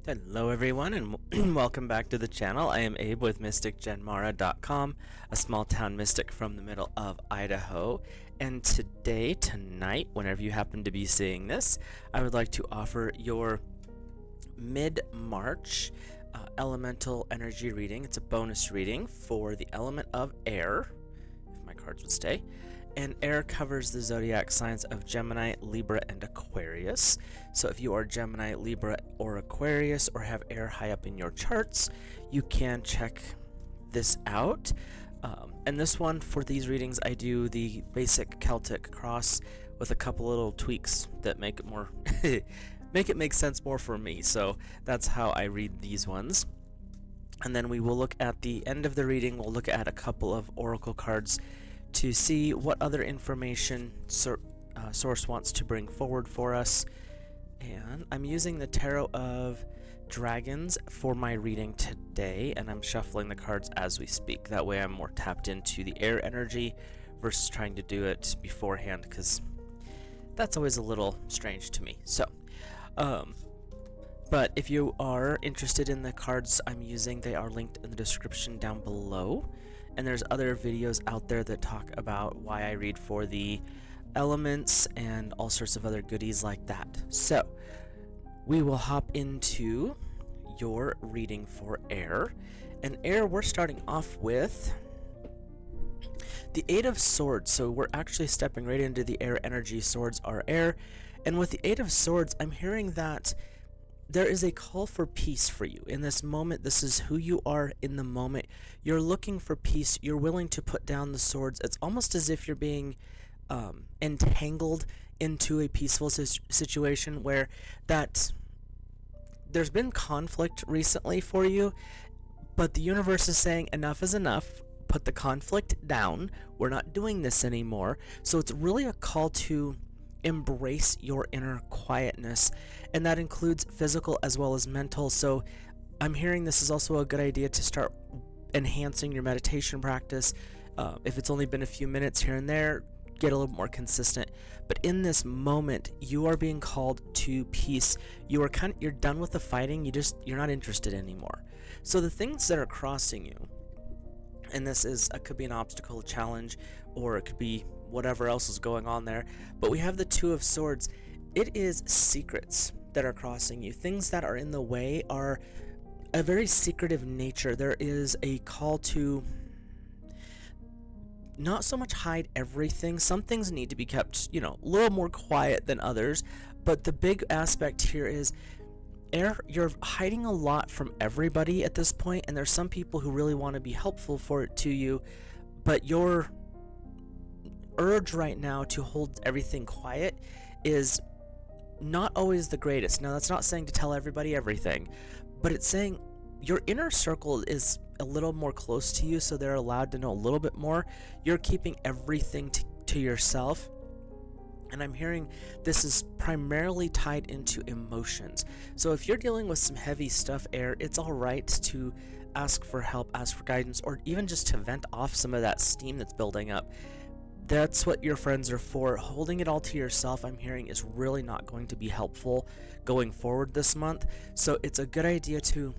Hello everyone and welcome back to the channel. I am Abe with MysticGenMara.com, a small town mystic from the middle of Idaho. And tonight, whenever you happen to be seeing this, I would like to offer your mid-March elemental energy reading. It's a bonus reading for the element of air, if my cards would stay. And air covers the zodiac signs of Gemini, Libra, and Aquarius. So if you are Gemini, Libra, or Aquarius, or have air high up in your charts, you can check this out. And this one, for these readings, I do the basic Celtic cross with a couple little tweaks that make it more make it make sense more for me. So that's how I read these ones. And then we will look at the end of the reading. We'll look at a couple of oracle cards to see what other information Source wants to bring forward for us. And I'm using the Tarot of Dragons for my reading today, and I'm shuffling the cards as we speak. That way I'm more tapped into the air energy versus trying to do it beforehand, because that's always a little strange to me. So, but if you are interested in the cards I'm using, they are linked in the description down below. And there's other videos out there that talk about why I read for the elements and all sorts of other goodies like that. So we will hop into your reading for air. And air, we're starting off with the Eight of Swords. So we're actually stepping right into the air energy. Swords are air. And with the Eight of Swords, I'm hearing that there is a call for peace for you. In this moment, this is who you are in the moment. You're looking for peace. You're willing to put down the swords. It's almost as if you're being entangled into a peaceful situation where there's been conflict recently for you, but the universe is saying enough is enough. Put the conflict down. We're not doing this anymore. So it's really a call to embrace your inner quietness, and that includes physical as well as mental. So I'm hearing this is also a good idea to start enhancing your meditation practice. If it's only been a few minutes here and there, get a little more consistent. But in this moment, you are being called to peace. You're done with the fighting. You're not interested anymore. So the things that are crossing you, and could be an obstacle, a challenge, or it could be whatever else is going on there. But we have the Two of Swords. It is secrets that are crossing you. Things that are in the way are a very secretive nature. There is a call to not so much hide everything. Some things need to be kept, a little more quiet than others. But the big aspect here is you're hiding a lot from everybody at this point, and there's some people who really want to be helpful for it to you, but your urge right now to hold everything quiet is not always the greatest. Now, that's not saying to tell everybody everything, but it's saying your inner circle is a little more close to you, so they're allowed to know a little bit more. You're keeping everything to yourself. And I'm hearing this is primarily tied into emotions. So if you're dealing with some heavy stuff, air, it's all right to ask for help, ask for guidance, or even just to vent off some of that steam that's building up. That's what your friends are for. Holding it all to yourself, I'm hearing, is really not going to be helpful going forward this month. So it's a good idea to,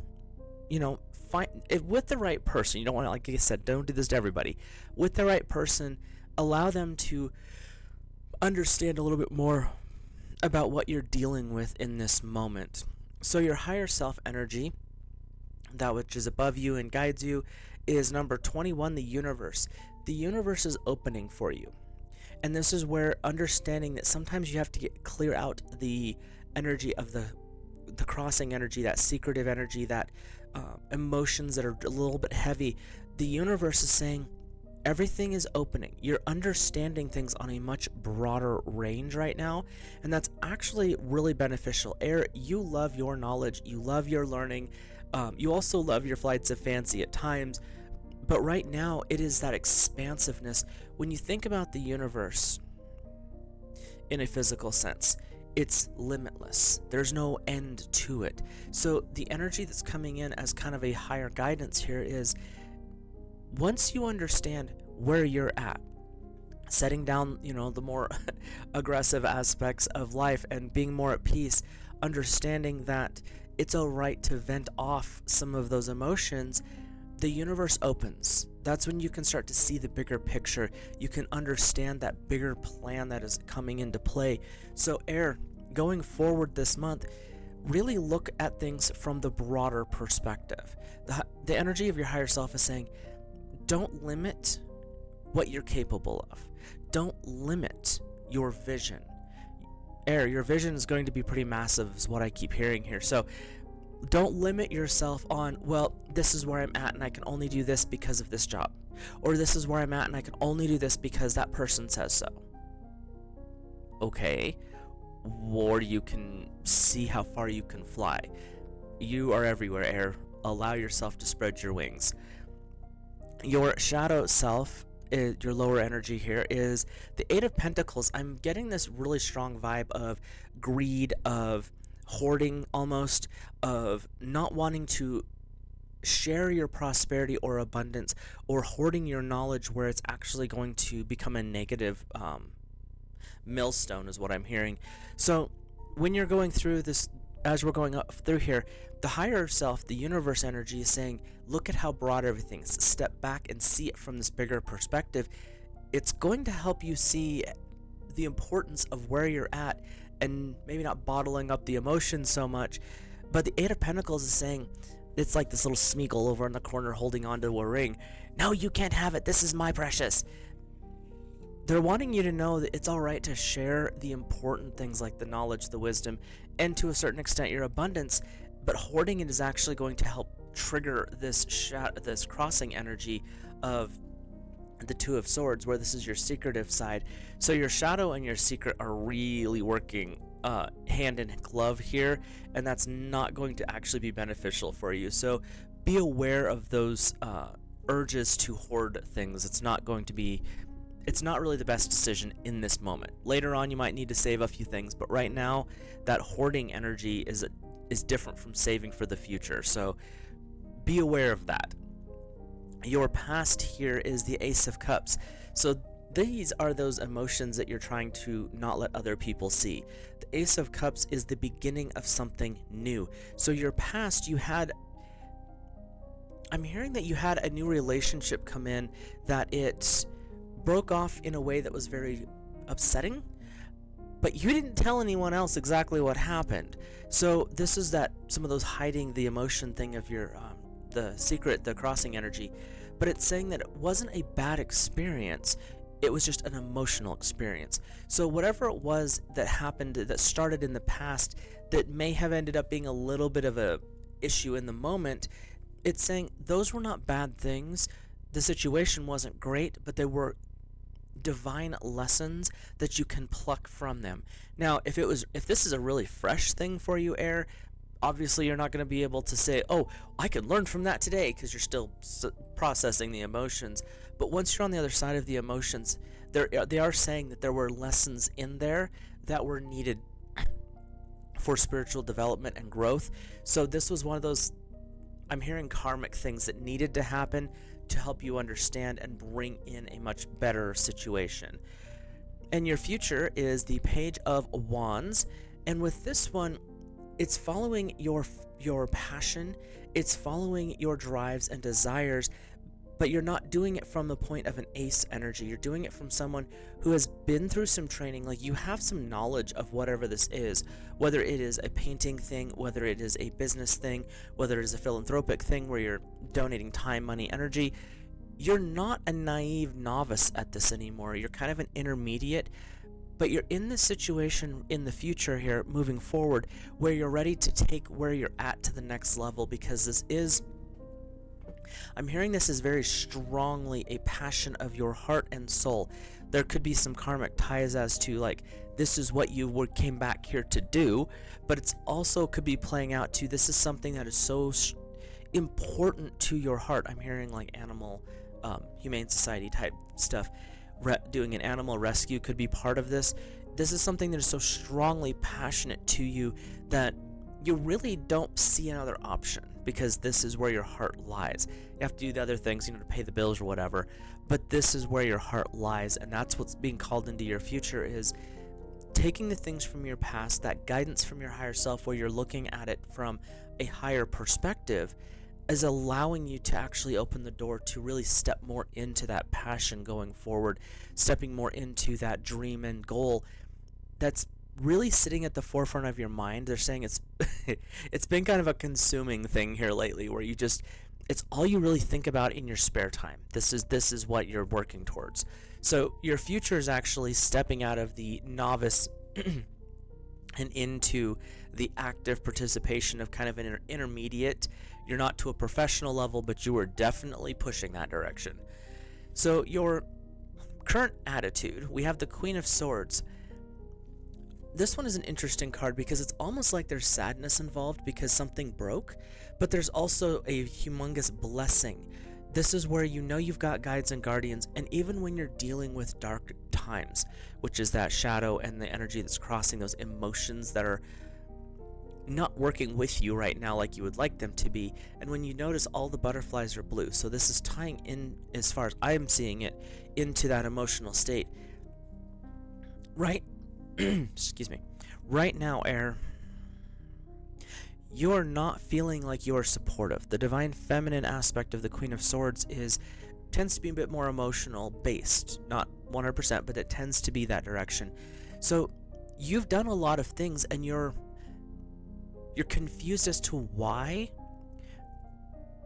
find it with the right person. You don't want to, like I said, don't do this to everybody. With the right person, allow them to understand a little bit more about what you're dealing with in this moment. So your higher self energy, that which is above you and guides you, is number 21, the universe. The universe is opening for you. And this is where understanding that sometimes you have to clear out the energy of the crossing energy, that secretive energy, that emotions that are a little bit heavy. The universe is saying everything is opening. You're understanding things on a much broader range right now, and that's actually really beneficial. Air, you love your knowledge, you love your learning, you also love your flights of fancy at times, but right now it is that expansiveness. When you think about the universe in a physical sense, it's limitless. There's no end to it. So the energy that's coming in as kind of a higher guidance here is, once you understand where you're at, setting down, the more aggressive aspects of life and being more at peace, understanding that it's all right to vent off some of those emotions. The universe opens. That's when you can start to see the bigger picture. You can understand that bigger plan that is coming into play. So air, going forward this month, really look at things from the broader perspective. The energy of your higher self is saying, don't limit what you're capable of. Don't limit your vision. Air, your vision is going to be pretty massive, is what I keep hearing here. So don't limit yourself on, well, this is where I'm at and I can only do this because of this job. Or this is where I'm at and I can only do this because that person says so. Okay. Or you can see how far you can fly. You are everywhere, air. Allow yourself to spread your wings. Your shadow self, your lower energy here, is the Eight of Pentacles. I'm getting this really strong vibe of greed, of hoarding almost, of not wanting to share your prosperity or abundance, or hoarding your knowledge where it's actually going to become a negative millstone is what I'm hearing. So when you're going through this, as we're going up through here, the higher self, the universe energy, is saying, look at how broad everything is. Step back and see it from this bigger perspective. It's going to help you see the importance of where you're at and maybe not bottling up the emotions so much. But the Eight of Pentacles is saying, it's like this little Smeagol over in the corner holding onto a ring. No, you can't have it. This is my precious. They're wanting you to know that it's all right to share the important things like the knowledge, the wisdom, and to a certain extent your abundance, but hoarding it is actually going to help trigger this crossing energy of the Two of Swords, where this is your secretive side. So your shadow and your secret are really working hand in glove here, and that's not going to actually be beneficial for you. So be aware of those urges to hoard things. It's not really the best decision in this moment. Later on, you might need to save a few things, but right now, that hoarding energy is different from saving for the future. So be aware of that. Your past here is the Ace of Cups. So these are those emotions that you're trying to not let other people see. The Ace of Cups is the beginning of something new. So your past, I'm hearing that you had a new relationship come in, that it broke off in a way that was very upsetting, but you didn't tell anyone else exactly what happened. So this is that some of those hiding the emotion thing of your the secret, the crossing energy, but it's saying that it wasn't a bad experience, it was just an emotional experience. So whatever it was that happened, that started in the past, that may have ended up being a little bit of a issue in the moment, it's saying those were not bad things. The situation wasn't great, but they were divine lessons that you can pluck from them. Now, if this is a really fresh thing for you, air, obviously you're not going to be able to say, oh, I can learn from that today, because you're still processing the emotions. But once you're on the other side of the emotions, they are saying that there were lessons in there that were needed for spiritual development and growth. So this was one of those, I'm hearing, karmic things that needed to happen to help you understand and bring in a much better situation. And your future is the Page of Wands, and with this one, it's following your passion, it's following your drives and desires, but you're not doing it from the point of an ace energy. You're doing it from someone who has been through some training, like you have some knowledge of whatever this is, whether it is a painting thing, whether it is a business thing, whether it is a philanthropic thing where you're donating time, money, energy. You're not a naive novice at this anymore. You're kind of an intermediate, but you're in this situation in the future here, moving forward, where you're ready to take where you're at to the next level, because I'm hearing this is very strongly a passion of your heart and soul. There could be some karmic ties as to, like, this is what you came back here to do, but it's also could be playing out to, this is something that is so important to your heart. I'm hearing like animal, humane society type stuff. Doing an animal rescue could be part of this. This is something that is so strongly passionate to you that you really don't see another option, because this is where your heart lies. You have to do the other things, to pay the bills or whatever, but this is where your heart lies, and that's what's being called into your future, is taking the things from your past, that guidance from your higher self, where you're looking at it from a higher perspective, is allowing you to actually open the door to really step more into that passion going forward, stepping more into that dream and goal that's really sitting at the forefront of your mind. They're saying it's it's been kind of a consuming thing here lately, where it's all you really think about in your spare time. This is what you're working towards. So your future is actually stepping out of the novice and into the active participation of kind of an intermediate. You're not to a professional level, but you are definitely pushing that direction. So your current attitude, we have the Queen of Swords. This one is an interesting card because it's almost like there's sadness involved because something broke, but there's also a humongous blessing. This is where you know you've got guides and guardians, and even when you're dealing with dark times, which is that shadow and the energy that's crossing those emotions that are not working with you right now like you would like them to be, and when you notice all the butterflies are blue, so this is tying in, as far as I'm seeing it, into that emotional state. Right excuse me. Right now, Air, you're not feeling like you're supportive. The divine feminine aspect of the Queen of Swords tends to be a bit more emotional based, not 100%, but it tends to be that direction. So you've done a lot of things, and you're confused as to why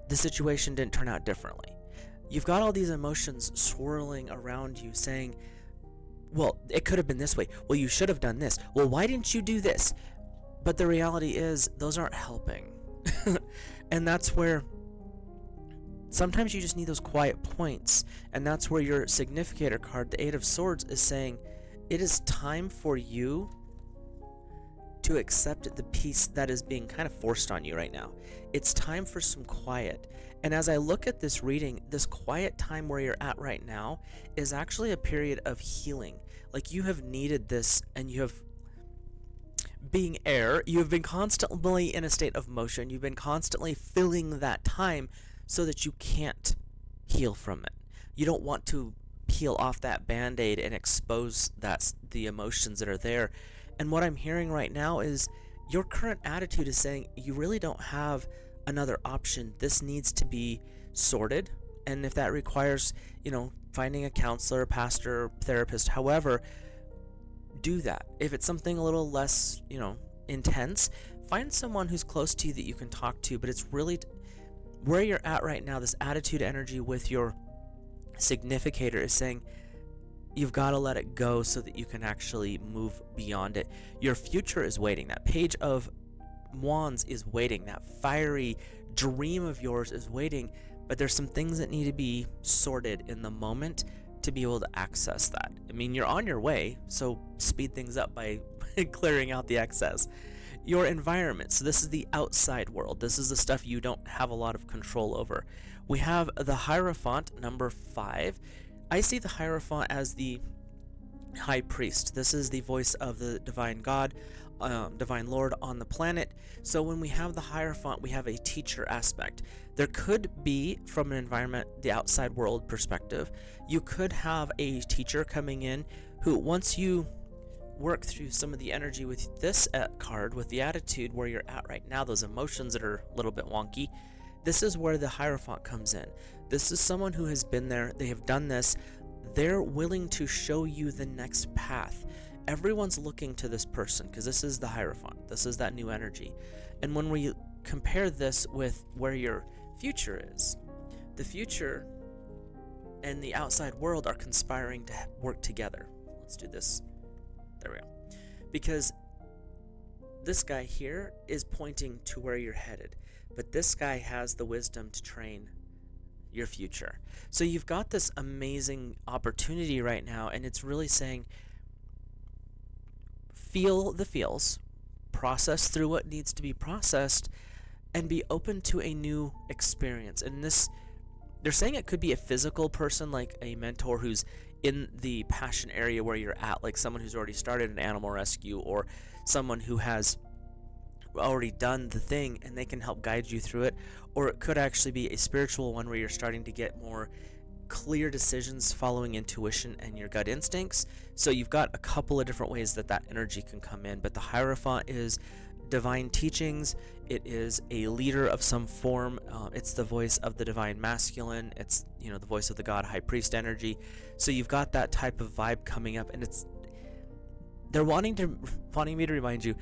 the situation didn't turn out differently. You've got all these emotions swirling around you saying, well, it could have been this way. Well, you should have done this. Well, why didn't you do this? But the reality is, those aren't helping. And that's where sometimes you just need those quiet points. And that's where your significator card, the Eight of Swords, is saying, it is time for you to accept the peace that is being kind of forced on you right now. It's time for some quiet. And as I look at this reading, this quiet time where you're at right now is actually a period of healing. Like, you have needed this, and you have, being Air, you have been constantly in a state of motion. You've been constantly filling that time so that you can't heal from it. You don't want to peel off that band-aid and expose the emotions that are there. And what I'm hearing right now is your current attitude is saying you really don't have another option. This needs to be sorted, and if that requires, finding a counselor, pastor, therapist, however, do that. If it's something a little less, intense, find someone who's close to you that you can talk to. But it's really where you're at right now, this attitude energy with your significator is saying you've got to let it go so that you can actually move beyond it. Your future is waiting. That Page of Wands is waiting. That fiery dream of yours is waiting, but there's some things that need to be sorted in the moment to be able to access that. I mean, you're on your way, so speed things up by clearing out the excess. Your environment, so this is the outside world. This is the stuff you don't have a lot of control over. We have the Hierophant, number 5. I see the Hierophant as the high priest. This is the voice of the divine God, divine Lord on the planet. So when we have the Hierophant, we have a teacher aspect. There could be, from an environment, the outside world perspective, you could have a teacher coming in who, once you work through some of the energy with this card, with the attitude where you're at right now, those emotions that are a little bit wonky, this is where the Hierophant comes in. This is someone who has been there, they have done this, they're willing to show you the next path. Everyone's looking to this person because this is the Hierophant. This is that new energy. And when we compare this with where your future is, the future and the outside world are conspiring to work together. Let's do this. There we go. Because this guy here is pointing to where you're headed, but this guy has the wisdom to train your future. So you've got this amazing opportunity right now, and it's really saying, feel the feels, process through what needs to be processed, and be open to a new experience. And this, they're saying it could be a physical person, like a mentor who's in the passion area where you're at, like someone who's already started an animal rescue, or someone who has already done the thing and they can help guide you through it. Or it could actually be a spiritual one where you're starting to get more clear decisions following intuition and your gut instincts. So you've got a couple of different ways that that energy can come in, but the Hierophant is divine teachings. It is a leader of some form. It's the voice of the divine masculine. It's, you know, the voice of the god high priest energy. So you've got that type of vibe coming up, and they're wanting me to remind you,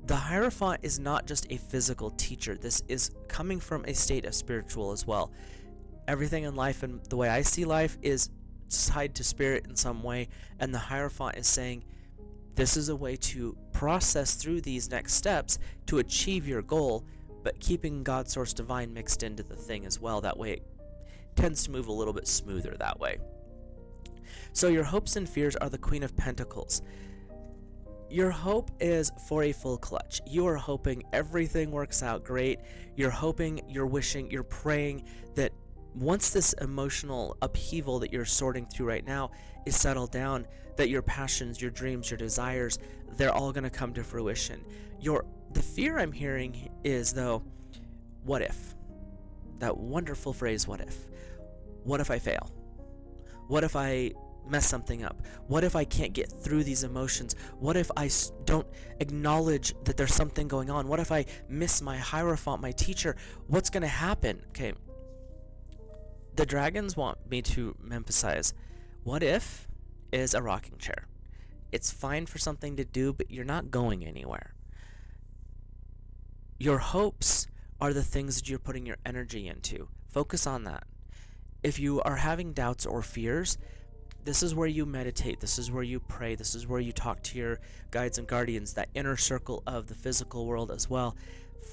the Hierophant is not just a physical teacher. This is coming from a state of spiritual as well. Everything in life and the way I see life is tied to spirit in some way, and the Hierophant is saying this is a way to process through these next steps to achieve your goal, but keeping God Source Divine mixed into the thing as well. That way it tends to move a little bit smoother that way. So your hopes and fears are the Queen of Pentacles. Your hope is for a full clutch. You are hoping everything works out great. You're hoping, you're wishing, you're praying that once this emotional upheaval that you're sorting through right now is settled down, that your passions, your dreams, your desires, they're all going to come to fruition. The fear I'm hearing is, though, what if? That wonderful phrase, what if? What if I fail? What if I mess something up? What if I can't get through these emotions? What if I don't acknowledge that there's something going on? What if I miss my Hierophant, my teacher? What's going to happen? Okay. The dragons want me to emphasize, what if is a rocking chair. It's fine for something to do, but you're not going anywhere. Your hopes are the things that you're putting your energy into. Focus on that. If you are having doubts or fears, this is where you meditate. This is where you pray. This is where you talk to your guides and guardians, that inner circle of the physical world as well.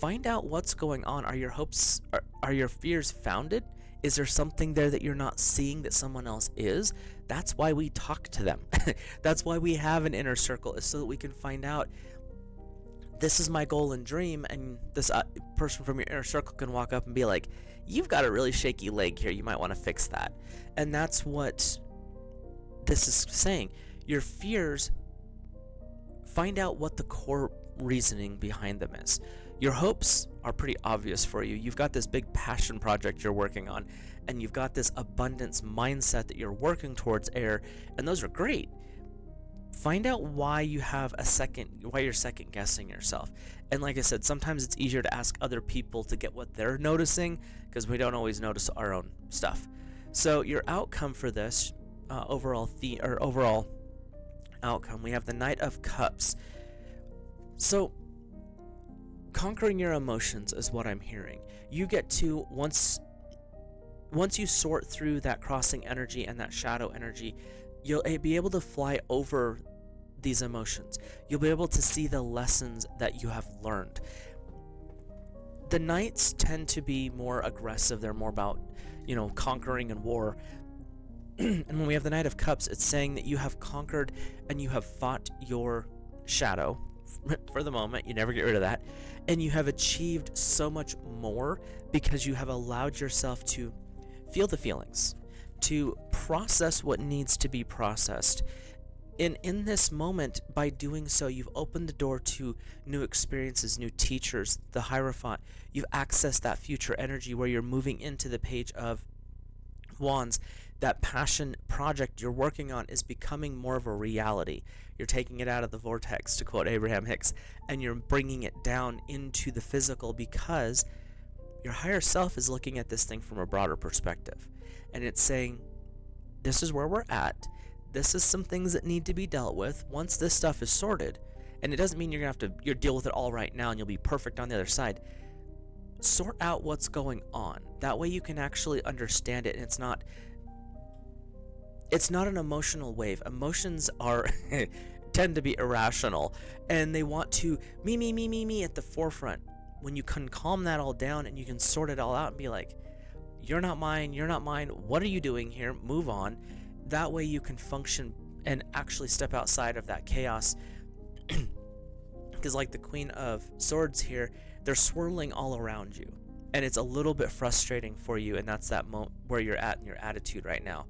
Find out what's going on. Are your hopes, are your fears founded? Is there something there that you're not seeing that someone else is? That's why we talk to them. That's why we have an inner circle, is so that we can find out, this is my goal and dream, and this person from your inner circle can walk up and be like, you've got a really shaky leg here, you might want to fix that. And that's what this is saying. Your fears, find out what the core reasoning behind them is. Your hopes are pretty obvious for you. You've got this big passion project you're working on, and you've got this abundance mindset that you're working towards, air, and those are great. Find out why you're second guessing yourself. And like I said, sometimes it's easier to ask other people to get what they're noticing, because we don't always notice our own stuff. So your outcome for this overall outcome, we have the Knight of Cups. So conquering your emotions is what I'm hearing. You get to, once you sort through that crossing energy and that shadow energy, you'll be able to fly over these emotions. You'll be able to see the lessons that you have learned. The knights tend to be more aggressive. They're more about, conquering and war. And when we have the Knight of Cups, it's saying that you have conquered and you have fought your shadow for the moment. You never get rid of that. And you have achieved so much more because you have allowed yourself to feel the feelings, to process what needs to be processed. And in this moment, by doing so, you've opened the door to new experiences, new teachers, the Hierophant. You've accessed that future energy where you're moving into the Page of Wands. That passion project you're working on is becoming more of a reality. You're taking it out of the vortex, to quote Abraham Hicks, and you're bringing it down into the physical, because your higher self is looking at this thing from a broader perspective. And it's saying, this is where we're at. This is some things that need to be dealt with. Once this stuff is sorted, and it doesn't mean you're going to have to deal with it all right now and you'll be perfect on the other side. Sort out what's going on. That way you can actually understand it, and it's not an emotional wave. Emotions tend to be irrational, and they want to me at the forefront. When you can calm that all down and you can sort it all out and be like, you're not mine, what are you doing here? Move on. That way you can function and actually step outside of that chaos. Because like the Queen of Swords here, they're swirling all around you, and it's a little bit frustrating for you, and that's that moment where you're at in your attitude right now.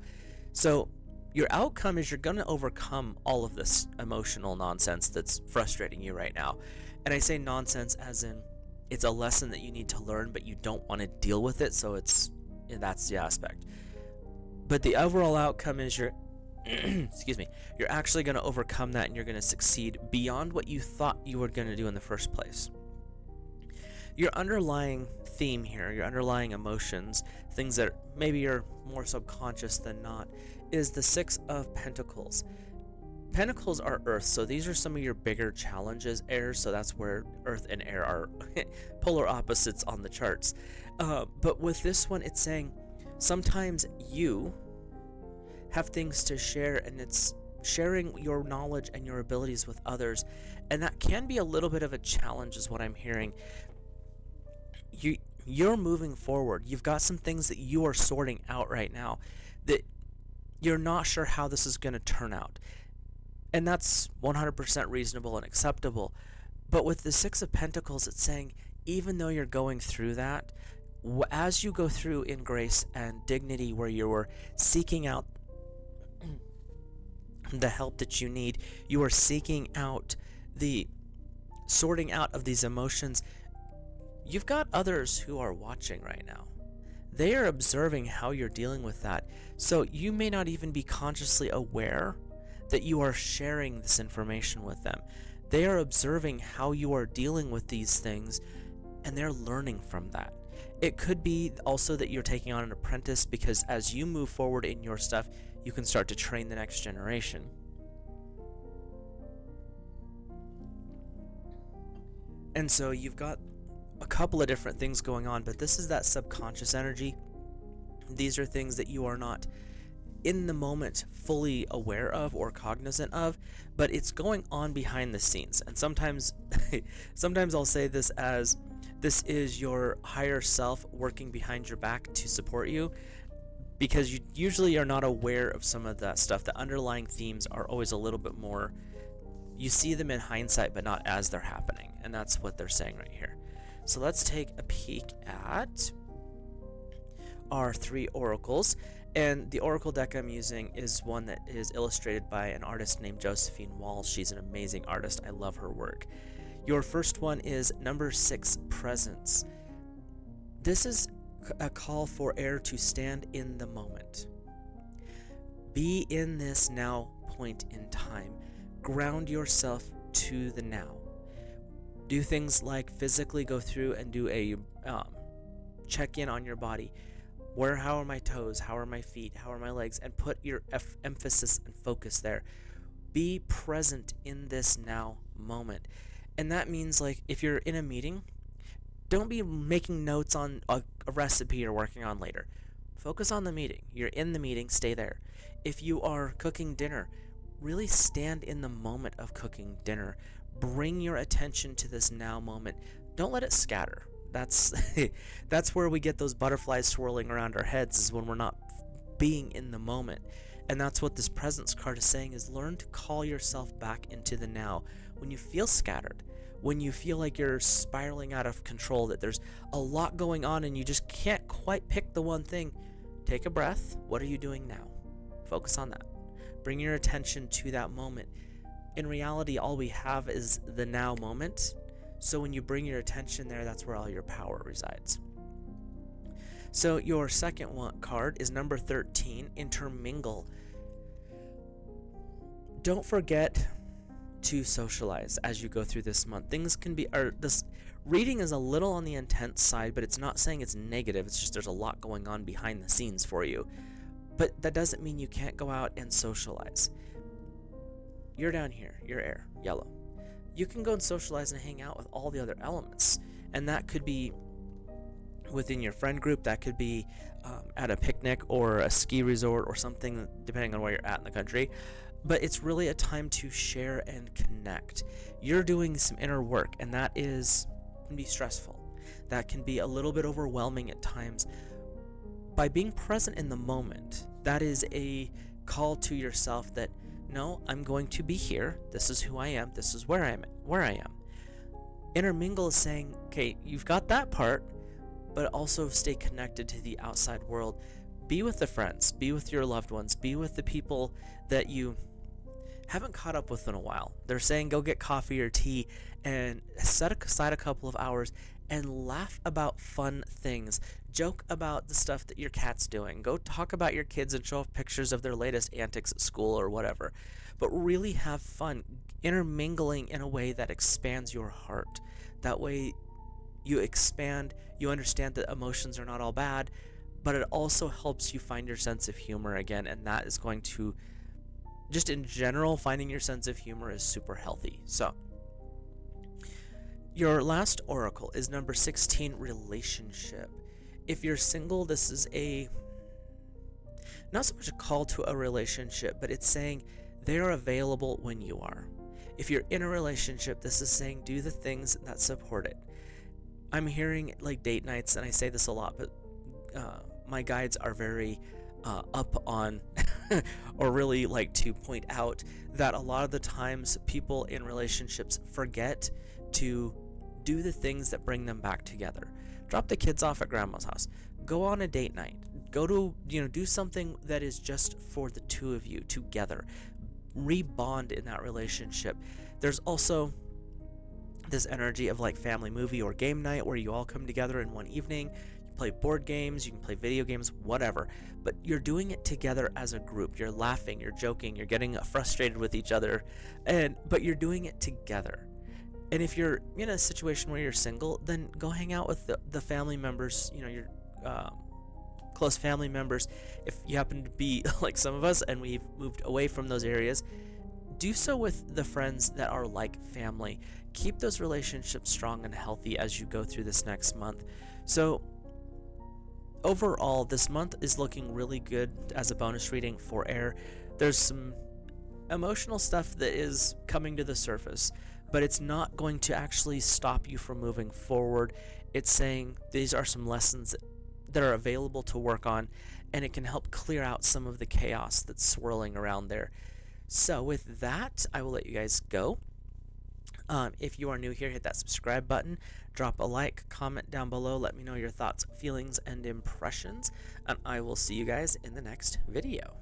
So your outcome is you're going to overcome all of this emotional nonsense that's frustrating you right now. And I say nonsense as in it's a lesson that you need to learn, but you don't want to deal with it, so that's the aspect. But the overall outcome is you're excuse me, you're actually going to overcome that and you're going to succeed beyond what you thought you were going to do in the first place. Your underlying theme here, your underlying emotions, things that maybe are more subconscious than not, is the Six of Pentacles. Pentacles are earth, so these are some of your bigger challenges. Air, so that's where earth and air are polar opposites on the charts. But with this one, it's saying sometimes you have things to share, and it's sharing your knowledge and your abilities with others, and that can be a little bit of a challenge is what I'm hearing. You're moving forward. You've got some things that you are sorting out right now that you're not sure how this is going to turn out. And that's 100% reasonable and acceptable. But with the Six of Pentacles, it's saying even though you're going through that, as you go through in grace and dignity where you're seeking out the help that you need, you are seeking out the sorting out of these emotions, you've got others who are watching right now. They are observing how you're dealing with that. So you may not even be consciously aware that you are sharing this information with them. They are observing how you are dealing with these things, and they're learning from that. It could be also that you're taking on an apprentice, because as you move forward in your stuff, you can start to train the next generation. And so you've got a couple of different things going on, but this is that subconscious energy. These are things that you are not in the moment fully aware of or cognizant of, but it's going on behind the scenes. And sometimes I'll say this as this is your higher self working behind your back to support you, because you usually are not aware of some of that stuff. The underlying themes are always a little bit more, you see them in hindsight but not as they're happening, and that's what they're saying right here. So let's take a peek at our 3 oracles. And the oracle deck I'm using is one that is illustrated by an artist named Josephine Wall. She's an amazing artist. I love her work. Your first one is number 6, presence. This is a call for air to stand in the moment. Be in this now point in time. Ground yourself to the now. Do things like physically go through and do a check in on your body. How are my toes? How are my feet? How are my legs? And put your emphasis and focus there. Be present in this now moment. And that means, like, if you're in a meeting, don't be making notes on a recipe you're working on later. Focus on the meeting. You're in the meeting, stay there. If you are cooking dinner, really stand in the moment of cooking dinner. Bring your attention to this now moment. Don't let it scatter. That's where we get those butterflies swirling around our heads, is when we're not being in the moment. And that's what this presence card is saying, is learn to call yourself back into the now. When you feel scattered, when you feel like you're spiraling out of control, that there's a lot going on and you just can't quite pick the one thing, take a breath. What are you doing now? Focus on that. Bring your attention to that moment. In reality, all we have is the now moment. So when you bring your attention there, that's where all your power resides. So your second card is number 13, intermingle. Don't forget to socialize as you go through this month. Things can be, this reading is a little on the intense side, but it's not saying it's negative. It's just there's a lot going on behind the scenes for you. But that doesn't mean you can't go out and socialize. You're down here, you're air, yellow. You can go and socialize and hang out with all the other elements. And that could be within your friend group, that could be at a picnic or a ski resort or something, depending on where you're at in the country. But it's really a time to share and connect. You're doing some inner work, and that can be stressful. That can be a little bit overwhelming at times. By being present in the moment, that is a call to yourself that, no, I'm going to be here. This is who I am. This is where I am. Intermingle is saying, okay, you've got that part, but also stay connected to the outside world. Be with the friends. Be with your loved ones. Be with the people that you haven't caught up with in a while. They're saying go get coffee or tea and set aside a couple of hours and laugh about fun things. Joke about the stuff that your cat's doing. Go talk about your kids and show off pictures of their latest antics at school or whatever. But really have fun, intermingling in a way that expands your heart. That way, you expand, you understand that emotions are not all bad, but it also helps you find your sense of humor again, and that is going to, just in general, finding your sense of humor is super healthy. So, your last oracle is number 16, relationship. If you're single, this is a not so much a call to a relationship, but it's saying they are available when you are. If you're in a relationship, this is saying do the things that support it. I'm hearing like date nights, and I say this a lot, but my guides are very up on or really like to point out that a lot of the times people in relationships forget to do the things that bring them back together. Drop the kids off at grandma's house. Go on a date night. Go to, do something that is just for the two of you together. Rebond in that relationship. There's also this energy of like family movie or game night where you all come together in one evening. You play board games, you can play video games, whatever, but you're doing it together as a group. You're laughing, you're joking, you're getting frustrated with each other, but you're doing it together. And if you're in a situation where you're single, then go hang out with the family members, your close family members. If you happen to be like some of us and we've moved away from those areas, do so with the friends that are like family. Keep those relationships strong and healthy as you go through this next month. So overall, this month is looking really good as a bonus reading for air. There's some emotional stuff that is coming to the surface, but it's not going to actually stop you from moving forward. It's saying these are some lessons that are available to work on, and it can help clear out some of the chaos that's swirling around there. So with that, I will let you guys go. If you are new here, hit that subscribe button, drop a like, comment down below, let me know your thoughts, feelings, and impressions, and I will see you guys in the next video.